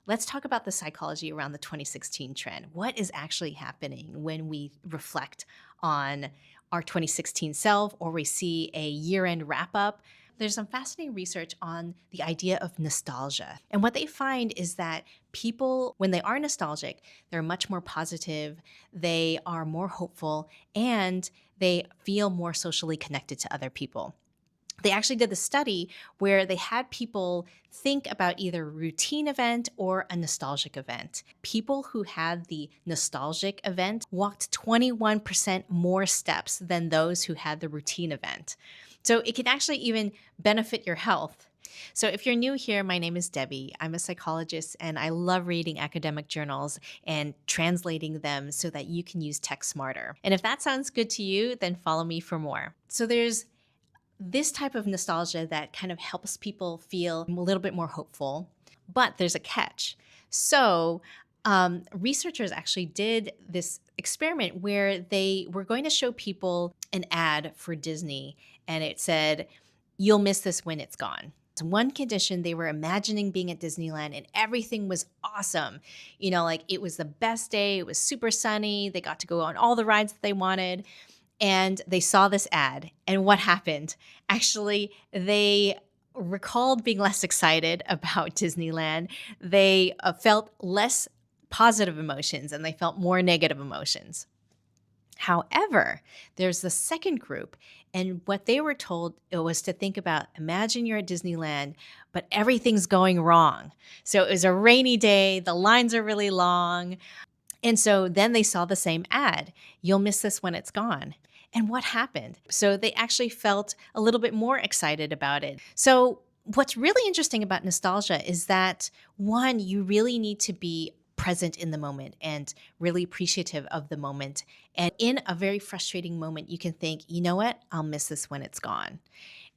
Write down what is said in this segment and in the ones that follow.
Let's talk about the psychology around the 2016 trend. What is actually happening when we reflect on our 2016 self or we see a year-end wrap-up? There's some fascinating research on the idea of nostalgia. And what they find is that people, when they are nostalgic, they're much more positive, they are more hopeful, and they feel more socially connected to other people. They actually did the study where they had people think about either a routine event or a nostalgic event. People who had the nostalgic event walked 21% more steps than those who had the routine event. So it can actually even benefit your health. So if you're new here, my name is Debbie. I'm a psychologist and I love reading academic journals and translating them so that you can use tech smarter. And if that sounds good to you, then follow me for more. So there's this type of nostalgia that kind of helps people feel a little bit more hopeful, but there's a catch. So researchers actually did this experiment where they were going to show people an ad for Disney, and it said, "You'll miss this when it's gone." One condition, they were imagining being at Disneyland and everything was awesome. Like it was the best day, it was super sunny, they got to go on all the rides that they wanted. And they saw this ad. And what happened? Actually, they recalled being less excited about Disneyland. They felt less positive emotions and they felt more negative emotions. However, there's the second group, and what they were told it was to think about, imagine you're at Disneyland, but everything's going wrong. So it was a rainy day, the lines are really long. And so then they saw the same ad, "You'll miss this when it's gone." And what happened? So they actually felt a little bit more excited about it. So what's really interesting about nostalgia is that, one, you really need to be present in the moment and really appreciative of the moment. And in a very frustrating moment, you can think, you know what? I'll miss this when it's gone.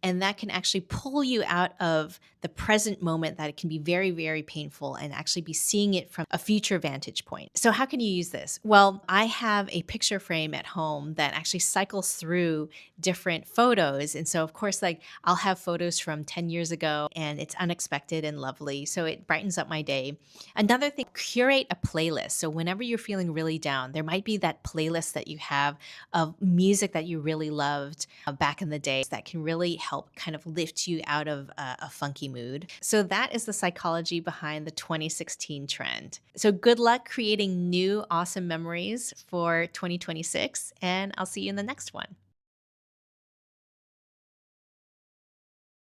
And that can actually pull you out of the present moment that it can be very, very painful and actually be seeing it from a future vantage point. So how can you use this? Well, I have a picture frame at home that actually cycles through different photos. And so of course, like I'll have photos from 10 years ago and it's unexpected and lovely. So it brightens up my day. Another thing, curate a playlist. So whenever you're feeling really down, there might be that playlist that you have of music that you really loved back in the day that can really help kind of lift you out of a funky mood. So that is the psychology behind the 2016 trend. So good luck creating new awesome memories for 2026, and I'll see you in the next one.